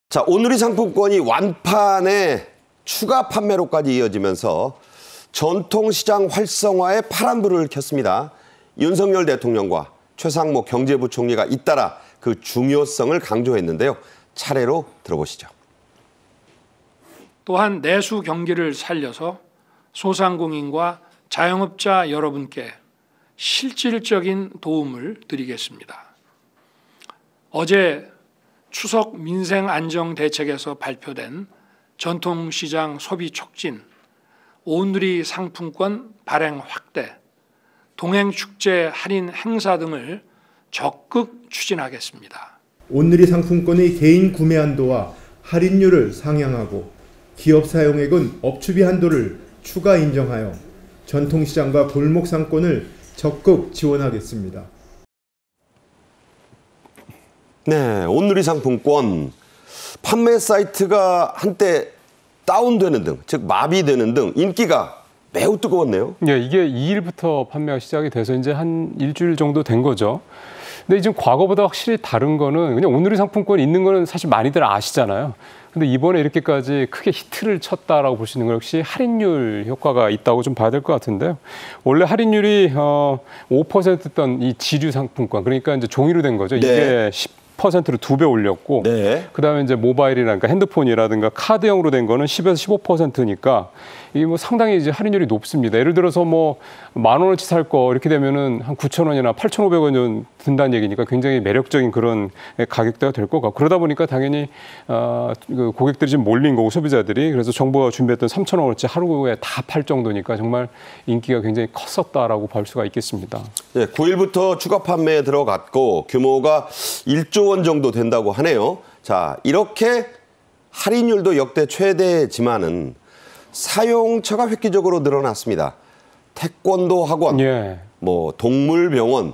자, 오늘의 상품권이 완판에 추가 판매로까지 이어지면서 전통시장 활성화에 파란불을 켰습니다. 윤석열 대통령과 최상목 경제부총리가 잇따라 그 중요성을 강조했는데요. 차례로 들어보시죠. 또한 내수 경기를 살려서 소상공인과 자영업자 여러분께 실질적인 도움을 드리겠습니다. 어제 추석 민생 안정 대책에서 발표된 전통시장 소비 촉진, 오늘의 상품권 발행 확대, 동행축제 할인 행사 등을 적극 추진하겠습니다. 오늘의 상품권의 개인 구매 한도와 할인율을 상향하고 기업 사용액은 업추비 한도를 추가 인정하여 전통시장과 골목 상권을 적극 지원하겠습니다. 네, 오늘의 상품권 판매 사이트가 한때 다운되는 등, 즉 마비되는 등 인기가 매우 뜨거웠네요. 네, 이게 2일부터 판매가 시작이 돼서 이제 한 일주일 정도 된 거죠. 근데 지금 과거보다 확실히 다른 거는 그냥 오늘의 상품권이 있는 거는 사실 많이들 아시잖아요. 근데 이번에 이렇게까지 크게 히트를 쳤다라고 볼 수 있는 건 역시 할인율 효과가 있다고 좀 봐야 될 것 같은데요. 원래 할인율이 5%였던 이 지류 상품권, 그러니까 이제 종이로 된 거죠. 이게 10%로 2배 올렸고, 그다음에 이제 모바일이나 그러니까 핸드폰이라든가 카드형으로 된 거는 10에서 15%니까 이게 뭐 상당히 이제 할인율이 높습니다. 예를 들어서 뭐 10,000원어치 살 거 이렇게 되면은 한 9,000원이나 8,500원 든다는 얘기니까 굉장히 매력적인 그런 가격대가 될 것 같고, 그러다 보니까 당연히 그 고객들이 지금 몰린 거고 소비자들이, 그래서 정부가 준비했던 3,000원어치 하루에 다 팔 정도니까 정말 인기가 굉장히 컸었다라고 볼 수가 있겠습니다. 네, 9일부터 추가 판매에 들어갔고 규모가 1조 원 정도 된다고 하네요. 자, 이렇게 할인율도 역대 최대지만은 사용처가 획기적으로 늘어났습니다. 태권도 학원, 뭐 동물병원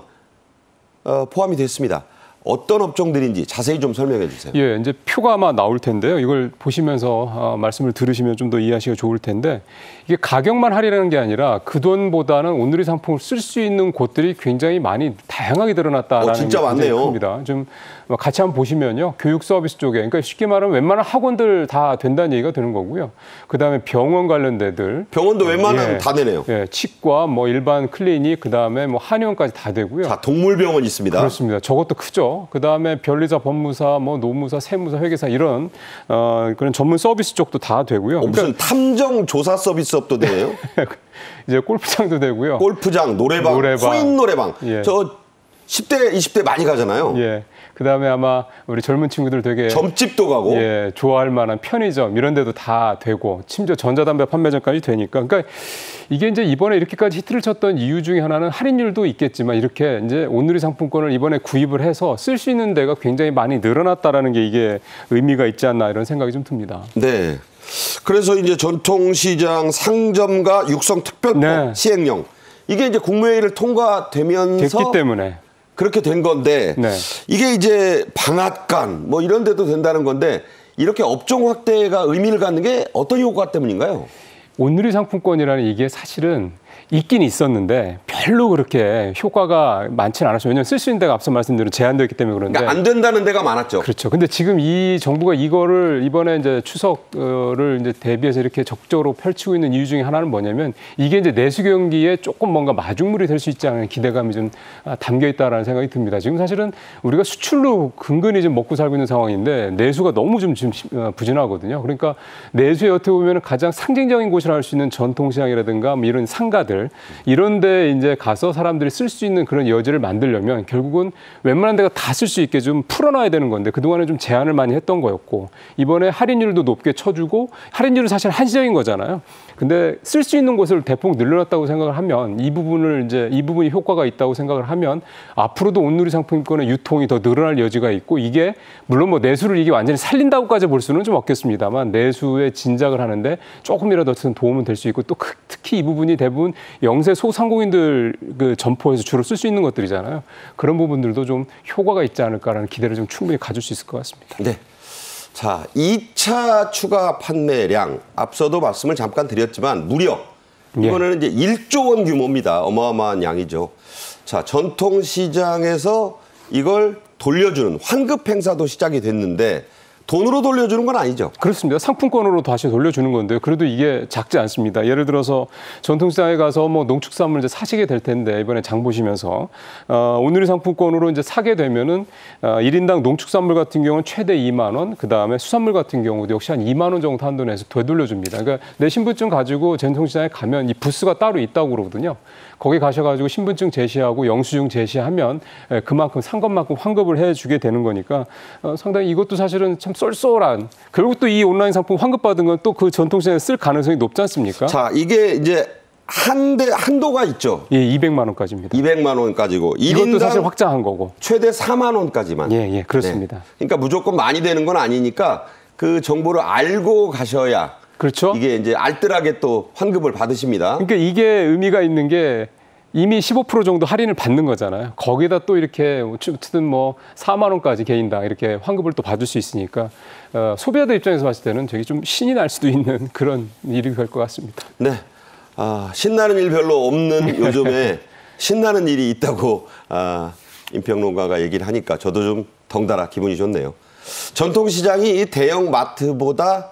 포함이 됐습니다. 어떤 업종들인지 자세히 좀 설명해 주세요. 예, 이제 표가 아마 나올 텐데요. 이걸 보시면서 말씀을 들으시면 좀 더 이해하시기가 좋을 텐데, 이게 가격만 할인하는 게 아니라 그 돈보다는 오늘의 상품을 쓸 수 있는 곳들이 굉장히 많이 다양하게 드러났다라는 게 진짜 많네요. 큽니다. 좀 같이 한번 보시면요. 교육 서비스 쪽에, 그러니까 쉽게 말하면 웬만한 학원들 다 된다는 얘기가 되는 거고요. 그다음에 병원 관련 데들. 병원도 웬만하면 다 되네요. 예, 치과, 뭐 일반 클리닉, 그다음에 뭐 한의원까지 다 되고요. 자, 동물병원 있습니다. 그렇습니다. 저것도 크죠. 그다음에 변리사, 법무사, 뭐 노무사, 세무사, 회계사 이런 그런 전문 서비스 쪽도 다 되고요. 무슨 탐정 조사 서비스업도 되네요. 이제 골프장도 되고요. 골프장, 노래방, 코인 노래방. 저 10대, 20대 많이 가잖아요. 예. 그다음에 아마 우리 젊은 친구들 되게 점집도 가고, 좋아할 만한 편의점 이런 데도 다 되고, 심지어 전자담배 판매점까지 되니까, 그러니까 이게 이제 이번에 이렇게까지 히트를 쳤던 이유 중에 하나는 할인율도 있겠지만, 이렇게 이제 오늘의 상품권을 이번에 구입을 해서 쓸 수 있는 데가 굉장히 많이 늘어났다라는 게 이게 의미가 있지 않나 이런 생각이 좀 듭니다. 네. 그래서 이제 전통시장 상점가 육성특별법 시행령, 이게 이제 국무회의를 통과되면서 됐기 때문에 그렇게 된 건데, 이게 이제 방앗간 뭐 이런 데도 된다는 건데, 이렇게 업종 확대가 의미를 갖는 게 어떤 효과 때문인가요? 오늘의 상품권이라는 이게 사실은 있긴 있었는데 별로 그렇게 효과가 많지는 않았어요. 왜냐하면 쓸 수 있는 데가 앞서 말씀드린 제한되었기 때문에 그런데. 그러니까 안 된다는 데가 많았죠. 그렇죠. 근데 지금 이 정부가 이거를 이번에 이제 추석을 이제 대비해서 이렇게 적극적으로 펼치고 있는 이유 중에 하나는 뭐냐면, 이게 이제 내수 경기에 조금 뭔가 마중물이 될 수 있지 않은 기대감이 좀 담겨 있다라는 생각이 듭니다. 지금 사실은 우리가 수출로 근근히 좀 먹고 살고 있는 상황인데 내수가 너무 좀 부진하거든요. 그러니까 내수에 어떻게 보면 가장 상징적인 곳이라 할 수 있는 전통시장이라든가 뭐 이런 상가들, 이런 데 이제 가서 사람들이 쓸 수 있는 그런 여지를 만들려면 결국은 웬만한 데가 다 쓸 수 있게 좀 풀어놔야 되는 건데, 그동안에 좀 제한을 많이 했던 거였고, 이번에 할인율도 높게 쳐주고, 할인율은 사실 한시적인 거잖아요. 근데 쓸 수 있는 곳을 대폭 늘려놨다고 생각을 하면, 이 부분이 효과가 있다고 생각을 하면 앞으로도 온누리 상품권의 유통이 더 늘어날 여지가 있고, 이게 물론 뭐 내수를 이게 완전히 살린다고까지 볼 수는 좀 없겠습니다만 내수에 진작을 하는데 조금이라도 도움은 될 수 있고, 또 특히 이 부분이 대부분 영세 소상공인들 그 점포에서 주로 쓸 수 있는 것들이잖아요. 그런 부분들도 좀 효과가 있지 않을까라는 기대를 좀 충분히 가질 수 있을 것 같습니다. 네. 자, 2차 추가 판매량 앞서도 말씀을 잠깐 드렸지만 무려 이번에는 이제 1조 원 규모입니다. 어마어마한 양이죠. 자, 전통시장에서 이걸 돌려주는 환급 행사도 시작이 됐는데 돈으로 돌려주는 건 아니죠. 그렇습니다. 상품권으로 다시 돌려주는 건데요. 그래도 이게 작지 않습니다. 예를 들어서 전통시장에 가서 뭐 농축산물 이제 사시게 될 텐데 이번에 장 보시면서 온누리 상품권으로 이제 사게 되면은 1인당 농축산물 같은 경우는 최대 2만 원, 그 다음에 수산물 같은 경우도 역시 한 2만 원 정도 한도 내서 되돌려줍니다. 그러니까 내 신분증 가지고 전통시장에 가면 이 부스가 따로 있다고 그러거든요. 거기 가셔가지고 신분증 제시하고 영수증 제시하면 그만큼 산 것만큼 환급을 해주게 되는 거니까 상당히 이것도 사실은 참 쏠쏠한. 결국 또 이 온라인 상품 환급받은 건 또 그 전통시장에 쓸 가능성이 높지 않습니까? 자, 이게 이제 한도가 있죠. 예, 200만 원까지입니다. 200만 원까지고. 이것도 사실 확장한 거고. 최대 4만 원까지만. 예, 그렇습니다. 네. 그러니까 무조건 많이 되는 건 아니니까 그 정보를 알고 가셔야. 그렇죠. 이게 이제 알뜰하게 또 환급을 받으십니다. 그러니까 이게 의미가 있는 게 이미 15% 정도 할인을 받는 거잖아요. 거기다 또 이렇게 어쨌든 뭐 4만 원까지 개인당 이렇게 환급을 또 받을 수 있으니까 소비자들 입장에서 봤을 때는 되게 좀 신이 날 수도 있는 그런 일이 될 것 같습니다. 네. 신나는 일 별로 없는 요즘에 신나는 일이 있다고 임평론가가 얘기를 하니까 저도 좀 덩달아 기분이 좋네요. 전통시장이 대형 마트보다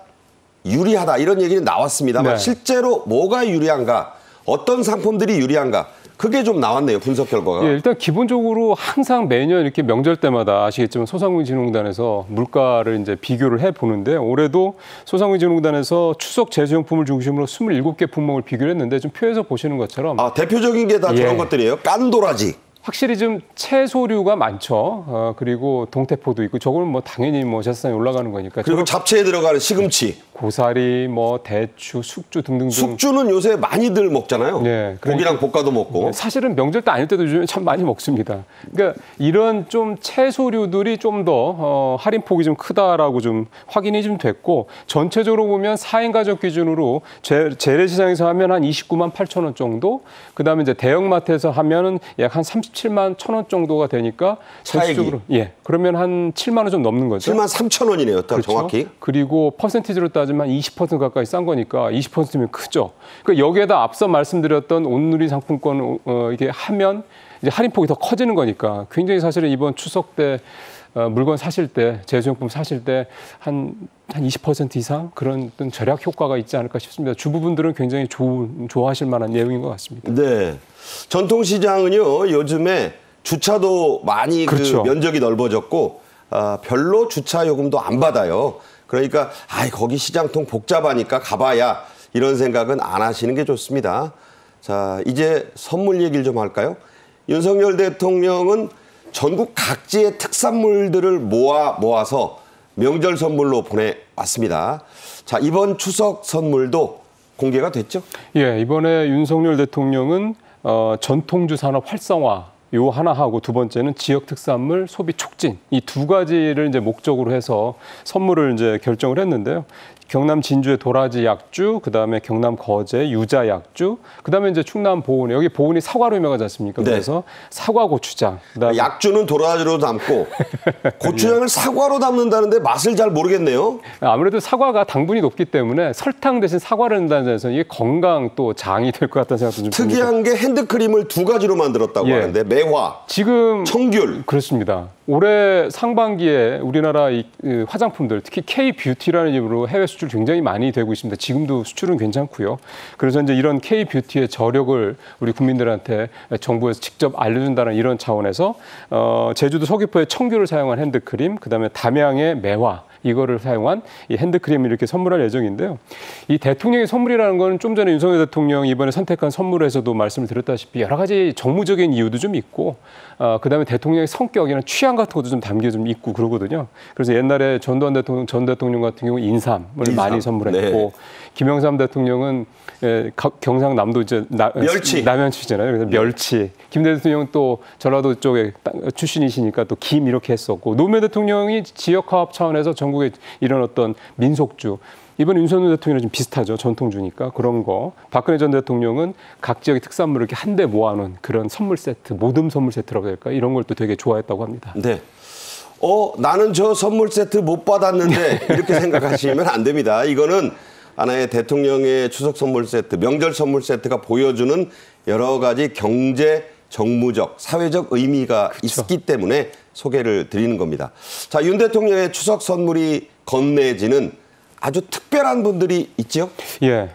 유리하다 이런 얘기는 나왔습니다만 네. 실제로 뭐가 유리한가, 어떤 상품들이 유리한가 그게 좀 나왔네요. 분석 결과가. 예, 일단 기본적으로 항상 매년 이렇게 명절 때마다 아시겠지만 소상공인진흥공단에서 물가를 이제 비교를 해 보는데 올해도 소상공인진흥공단에서 추석 제수용품을 중심으로 27개 품목을 비교를 했는데 좀 표에서 보시는 것처럼 대표적인 게 다 저런 것들이에요. 깐도라지. 확실히 좀 채소류가 많죠. 그리고 동태포도 있고 저거는 뭐 당연히 뭐 제사상에 올라가는 거니까. 그리고 잡채에 들어가는 시금치. 고사리, 뭐 대추, 숙주 등등등. 숙주는 요새 많이들 먹잖아요. 네, 고기랑 볶아도 먹고. 사실은 명절 때 아닐 때도 요즘에 참 많이 먹습니다. 그러니까 이런 좀 채소류들이 좀 더 할인폭이 좀 크다라고 좀 확인이 좀 됐고 전체적으로 보면 4인 가족 기준으로 재래시장에서 하면 한 29만 8천 원 정도, 그다음에 이제 대형마트에서 하면은 약 한 37만 1천 원 정도가 되니까 전체적으로 그러면 한 7만 원 좀 넘는 거죠. 7만 3천 원이네요. 그렇죠? 정확히. 그리고 퍼센티지로 따지면 20% 가까이 싼 거니까 20%면 크죠. 그러니까 여기에다 앞서 말씀드렸던 온누리 상품권 이게 하면 이제 할인폭이 더 커지는 거니까 굉장히 사실은 이번 추석 때 물건 사실 때, 제수용품 사실 때 한 20% 이상 그런 어떤 절약 효과가 있지 않을까 싶습니다. 주부분들은 굉장히 좋아하실 만한 내용인 것 같습니다. 네. 전통시장은요, 요즘에 주차도 많이 그렇죠. 그 면적이 넓어졌고, 별로 주차 요금도 안 받아요. 그러니까, 거기 시장통 복잡하니까 가봐야 이런 생각은 안 하시는 게 좋습니다. 자, 이제 선물 얘기를 좀 할까요? 윤석열 대통령은 전국 각지의 특산물들을 모아서 명절 선물로 보내왔습니다. 자, 이번 추석 선물도 공개가 됐죠? 예, 이번에 윤석열 대통령은 전통주 산업 활성화 요 하나 하고 두 번째는 지역 특산물 소비 촉진 이 두 가지를 이제 목적으로 해서 선물을 이제 결정을 했는데요. 경남 진주의 도라지 약주, 그다음에 경남 거제 유자 약주, 그다음에 이제 충남 보은, 여기 보은이 사과로 유명하지 않습니까? 네. 그래서 사과 고추장. 그다음에 약주는 도라지로 담고 고추장을 사과로 담는다는데 맛을 잘 모르겠네요. 아무래도 사과가 당분이 높기 때문에 설탕 대신 사과를 넣는다는 점에서 이게 건강 또 장이 될 것 같다는 생각도 좀 특이한 듭니다. 게 핸드크림을 두 가지로 만들었다고 하는데 매화, 지금 청귤. 그렇습니다. 올해 상반기에 우리나라 이 화장품들, 특히 K-뷰티라는 이름으로 해외 수출 굉장히 많이 되고 있습니다. 지금도 수출은 괜찮고요. 그래서 이제 이런 K-뷰티의 저력을 우리 국민들한테 정부에서 직접 알려준다는 이런 차원에서 제주도 서귀포의 청귤을 사용한 핸드크림, 그다음에 담양의 매화, 이거를 사용한 이 핸드크림을 이렇게 선물할 예정인데요. 이 대통령의 선물이라는 건 좀 전에 윤석열 대통령이 이번에 선택한 선물에서도 말씀을 드렸다시피 여러 가지 정무적인 이유도 좀 있고 그다음에 대통령의 성격이나 취향 같은 것도 좀 담겨 좀 있고 그러거든요. 그래서 옛날에 전두환 대통령, 전 대통령 같은 경우 인삼을 많이 선물했고 네. 김영삼 대통령은 경상남도 이제 멸치. 남양주잖아요. 그래서 멸치. 김 대통령은 또 전라도 쪽에 출신이시니까 또 김 이렇게 했었고 노무현 대통령이 지역화합 차원에서 전국에 이런 어떤 민속주. 이번 윤석열 대통령이랑 좀 비슷하죠. 전통주니까 그런 거. 박근혜 전 대통령은 각 지역의 특산물을 이렇게 한데 모아놓은 그런 선물 세트, 모듬 선물 세트라고 할까 이런 걸 또 되게 좋아했다고 합니다. 네. 나는 저 선물 세트 못 받았는데 이렇게 생각하시면 안 됩니다. 이거는 하나의 대통령의 추석 선물 세트, 명절 선물 세트가 보여주는 여러 가지 경제, 정무적, 사회적 의미가 있기 때문에 소개를 드리는 겁니다. 자, 윤 대통령의 추석 선물이 건네지는 아주 특별한 분들이 있죠? 예,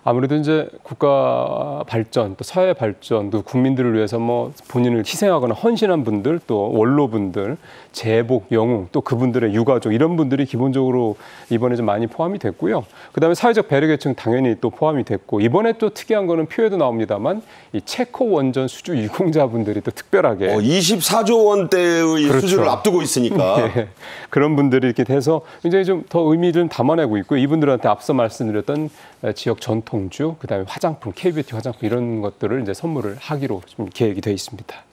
아무래도 이제 국가 발전, 또 사회 발전, 또 국민들을 위해서 뭐 본인을 희생하거나 헌신한 분들, 또 원로분들, 재복, 영웅, 또 그분들의 유가족 이런 분들이 기본적으로 이번에 좀 많이 포함이 됐고요. 그다음에 사회적 배려계층 당연히 또 포함이 됐고 이번에 또 특이한 거는 표에도 나옵니다만 이 체코 원전 수주 유공자분들이 또 특별하게 24조 원대의 그렇죠. 수주를 앞두고 있으니까 예, 그런 분들이 이렇게 돼서 굉장히 좀 더 의미를 담아내고 있고 이분들한테 앞서 말씀드렸던 지역 전통주, 그다음에 화장품, K뷰티 화장품 이런 것들을 이제 선물을 하기로 좀 계획이 되어 있습니다.